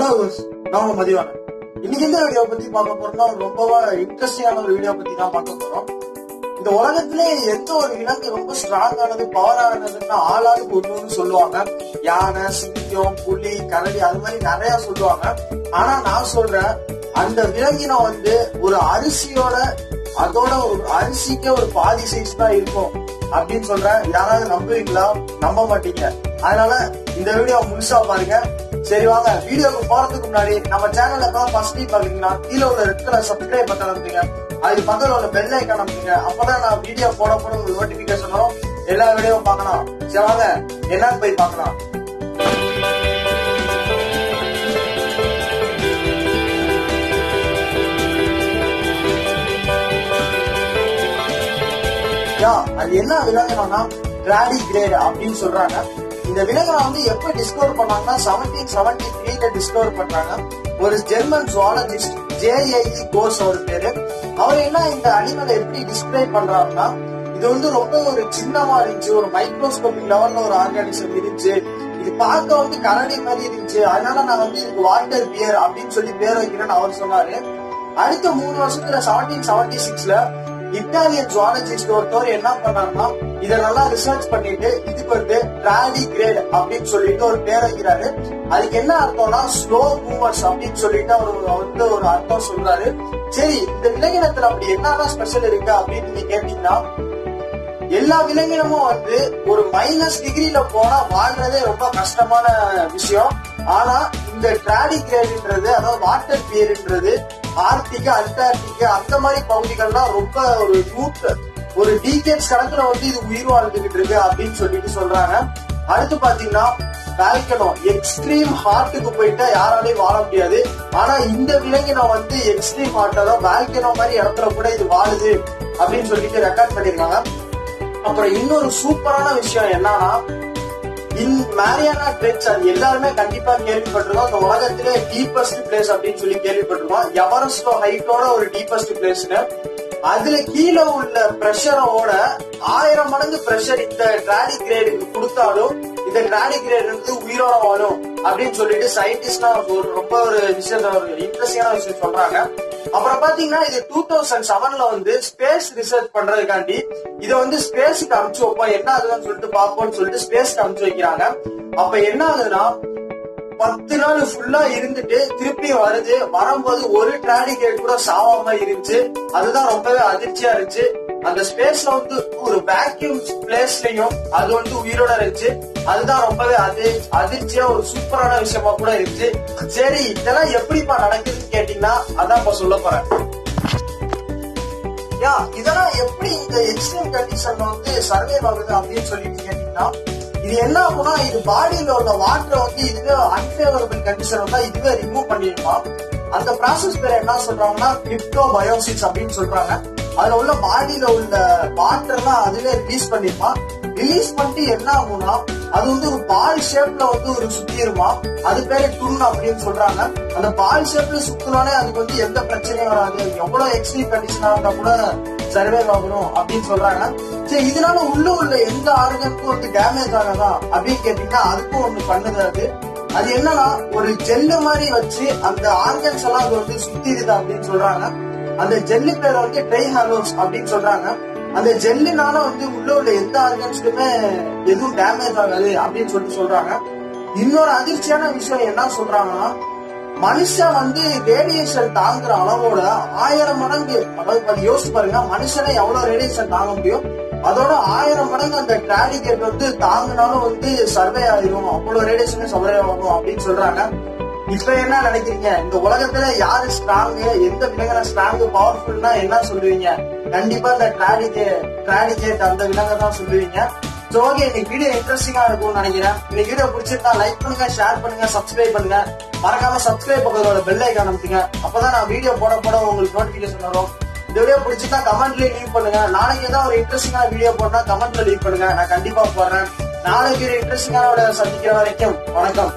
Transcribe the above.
Hello நான் உங்க மதிவான. இன்னைக்கு இந்த வீடியோ பத்தி பார்க்க போறோம்னா ரொம்ப இன்ட்ரெஸ்டிங்கான ஒரு வீடியோ பத்தி தான் பார்க்க போறோம். இந்த உலகத்திலே எந்த ஒரு விலங்கு ரொம்ப ஸ்ட்ராங்கானது பவரானதுன்னா ஆளாளுக்கு ஒண்ணு சொல்லுவாங்க. யானை, சிங்கம், புலி, கரடி அது மாதிரி நிறைய சொல்லுவாங்க. ஆனா நான் சொல்றேன், அந்த விலங்கின ஒரு அரிசியோட அதோட ஒரு அரிசிக்கே ஒரு பாதி சைஸ் தான் இருக்கும் அப்படின்னு சொல்றேன். யாராவது நம்புவீங்களா? நம்ப மாட்டீங்க. அதனால இந்த வீடியோ முழுசா பாருங்க. சரி வாங்க வீடியோக்கு போறதுக்கு முன்னாடி நம்ம சேனல்ல தான் ஃபர்ஸ்ட் டைம் பாத்தீங்கன்னா கீழே உள்ள ரெட் கலர் சப்ஸ்கிரைப் பட்டன் அமைங்க. அதுக்கு பக்கத்துல உள்ள பெல் ஐக்கான் அமைங்க. அப்பதான் நான் வீடியோ போட உங்களுக்கு நோட்டிபிகேஷன் வரும். எல்லா வீடியோவும் பார்க்கலாம். சரி வாங்க என்னன்னு போய் பார்க்கலாம். அது என்ன விலங்கினம்னா டிராடிகிரேட் அப்படின்னு சொல்றாங்க. இந்த விலங்கினம் எப்ப டிஸ்கவர் பண்ணாங்கன்னா 1773 டிஸ்கவர் பண்றாங்க. ஒரு ஜெர்மன் ஜுவாலஜிஸ்ட் J.I.E. கோர்ஸ் அவர் பேரு. அவர் என்ன இந்த அனிமலை எப்படி டிஸ்கிரைப் பண்றாருன்னா, இது ரொம்ப ஒரு சின்னமா இருந்துச்சு, ஒரு மைக்ரோஸ்கோபிக் லெவல்ல ஒரு ஆர்கானிசம் இருந்துச்சு. இது பார்க்க கரடி மாதிரி இருந்துச்சு. அதனால நான் இதுக்கு வாட்டர் பியர் அப்படின்னு சொல்லி பேர் வைக்கிறேன்னு அவர் சொன்னாரு. அடுத்த 3 வருஷத்துல 1776ல இத்தாலியன் ஜுவாலஜிஸ்ட் ஒருத்தவர் என்ன பண்ணாருன்னா, இத நல்லா ரிசர்ச் பண்ணிட்டு இதுக்கு டிராடிகிரேட் அப்படின்னு சொல்லிட்டு ஒரு பேர் வைக்கிறாரு. அதுக்கு என்ன அர்த்தம்னா ஸ்லோ மூவர்ஸ் அப்படின்னு சொல்லிட்டு அவர் ஒரு அர்த்தம் சொல்றாரு. சரி, இந்த விலங்கினத்துல அப்படி என்னதான் ஸ்பெஷல் இருக்கு அப்படின்னு நீங்க கேட்டீங்கன்னா, எல்லா விலங்கினமும் ஒரு -டிகிரில போனா வாழ்றதே ரொம்ப கஷ்டமான விஷயம். ஆனா இந்த டிராடிகிரேட்ன்றது, அதாவது வாட்டர் பியர்ன்றது ஆர்டிக், அண்டார்டிக் அந்த மாதிரி பகுதிகள்லாம் ரொம்ப ஒரு டீகேட்ஸ் கணக்குல இது உயிர் வாழ்ந்துகிட்டு இருக்கு அப்படின்னு சொல்லிட்டு சொல்றாங்க. அடுத்து பாத்தீங்கன்னா வால்கனோ, எக்ஸ்ட்ரீம் ஹார்ட்டுக்கு போயிட்டா யாராலையும் வாழ முடியாது. ஆனா இந்த விலங்கினம் எக்ஸ்ட்ரீம் ஹார்ட், அதாவது வால்கனோ மாதிரி இடத்துல கூட இது வாழுது அப்படின்னு சொல்லிட்டு ரெக்கார்ட் பண்ணிருக்காங்க. அப்புறம் இன்னொரு சூப்பரான விஷயம் என்னன்னா, மாரியானா ட்ரென்ச், அது எல்லாருமே கண்டிப்பா கேள்விப்பட்டிருக்கோம். அந்த உலகத்திலே டீப்பஸ்ட் பிளேஸ் அப்படின்னு சொல்லி கேள்விப்பட்டிருக்கோம். எவரெஸ்ட் ஹைட்டோட ஒரு டீப்பஸ்ட் பிளேஸ்னு. அதுல கீழே உள்ள பிரஷரோட 1000 மடங்கு பிரஷர் இந்த டிராடிகிரேடுக்கு கொடுத்தாலும் இந்த டிராடிகிரேட் உயிரோட வாழும் அப்படின்னு சொல்லிட்டு சயின்டிஸ்ட்னா ரொம்ப ஒரு விஷயம், ஒரு இன்ட்ரெஸ்டிங்கான விஷயம் சொல்றாங்க. அப்புறம் பாத்தீங்கன்னா இது 2007ல ஸ்பேஸ் ரிசர்ச் பண்றதுக்காண்டி இதை ஸ்பேஸுக்கு அனுப்பிச்சு வைப்போம், என்ன ஆகுதுன்னு சொல்லிட்டு பாப்போம்னு சொல்லிட்டு ஸ்பேஸ்க்கு அனுப்பிச்சு வைக்கிறாங்க. அப்ப என்ன ஆகுதுன்னா, 10 நாள் ஃபுல்லா இருந்துட்டு திருப்பி வருது. வரும்போது ஒரு டிராடிகிரேட் கூட சாவாம இருந்துச்சு. அதுதான் ரொம்பவே அதிர்ச்சியா இருந்துச்சு. அந்த ஸ்பேஸ்ல ஒரு வேக்யூம் பிளேஸ்லயும் அது உயிரோட இருந்துச்சு. அதுதான் ரொம்பவே அதிர்ச்சியா ஒரு சூப்பரான விஷயமா கூட இருந்துச்சு. சரி, இதெல்லாம் எப்படிப்பா நடக்குதுன்னு கேட்டீங்கன்னா அதான் இப்ப சொல்ல போறேன். இதெல்லாம் எப்படி இந்த எக்ஸ்ட்ரீம் கண்டிஷன்ல சர்வே ஆகுது அப்படின்னு சொல்லிட்டு கேட்டீங்கன்னா, இது என்ன ஆகும்னா, இது பாடியில உள்ள வாட்டர் இதுவே அன்ஃபேவரபிள் கண்டிஷன் இதுவே ரிமூவ் பண்ணிருக்கா. அந்த ப்ராசஸ் பேர் என்ன சொல்றாங்கன்னா கிரிப்டோபயோசிஸ் அப்படின்னு சொல்றாங்க. அதுல உள்ள பாடியில உள்ள வாட்டர்லாம் அதுவே ரிலீஸ் பண்ணிருமா. ரிலீஸ் பண்ணிட்டு என்ன ஆகும்னா, அது ஒரு பால் ஷேப்ல ஒரு சுத்திருமா. அது பேரு டுன் அப்படின்னு சொல்றாங்க. அந்த பால் ஷேப்ல சுத்தினாலே அதுக்கு எந்த பிரச்சனையும் வராது. எவ்வளவு எக்ஸ்ட்ரீம் கண்டிஷனா இருந்தா கூட சர்வே ஆகணும் அப்படின்னு சொல்றாங்க. சரி, இதனால உள்ள எந்த ஆர்கனுக்கும் டேமேஜ் ஆகாதா அப்படின்னு கேட்டீங்கன்னா அதுக்கும் ஒண்ணு பண்ணுது. அது என்னன்னா, ஒரு ஜெல்லு மாதிரி வச்சு அந்த ஆர்கன்ஸ் எல்லாம் அது சுத்திடுது அப்படின்னு சொல்றாங்க. அந்த ஜெல்லு பேர் ட்ரைஹாலோஸ் அப்படின்னு சொல்றாங்க. அந்த ஜெல்லுனால உள்ள எந்த ஆர்கன்ஸ்க்குமே எதுவும் டேமேஜ் ஆகாது அப்படின்னு சொல்றாங்க. இன்னொரு அதிர்ச்சியான விஷயம் என்ன சொல்றாங்கன்னா, மனுஷன் ரேடியேஷன் தாங்குற அளவோட 1000 மடங்கு, அதாவது யோசிச்சு பாருங்க, மனுஷனை எவ்வளவு ரேடியேஷன் தாங்க முடியும், அதோட 1000 மடங்கு அந்த டிராடிகிரேட் தாங்கினாலும் சர்வே ஆயிரும். அவ்வளவு ரேடியேஷன் சர்வே ஆகும் அப்படின்னு சொல்றாங்க. இப்ப என்ன நினைக்கிறீங்க? இந்த உலகத்துல யாரு ஸ்ட்ராங், எந்த விலங்கின ஸ்ட்ராங் பவர்ஃபுல்னா என்ன சொல்லுவீங்க? கண்டிப்பா இந்த டிராடிகிரேட் அந்த விலங்க தான் சொல்லுவீங்க. சோ ஓகே, இன்னைக்கு வீடியோ இன்ட்ரெஸ்டிங்கா இருக்கும்னு நினைக்கிறேன். இந்த வீடியோ பிடிச்சிருந்தா லைக் பண்ணுங்க, ஷேர் பண்ணுங்க, சப்ஸ்கிரைப் பண்ணுங்க. மறக்காம சப்ஸ்கிரைப் பக்கத்தோட பெல் ஐகான் அமைத்துங்க. அப்பதான் நான் வீடியோ போட உங்களுக்கு நோட்டிபிகேஷன் வரும். இந்த வீடியோ பிடிச்சிட்டா கமெண்ட்லயே லீவ் பண்ணுங்க. நாளைக்கு ஏதாவது ஒரு இன்ட்ரெஸ்டிங்கான வீடியோ போட்டா கமெண்ட்ல லீவ் பண்ணுங்க. நான் கண்டிப்பா போடுறேன். நாளைக்கு ஒரு இன்ட்ரெஸ்டிங்கான சந்திக்கிற வரைக்கும் வணக்கம்.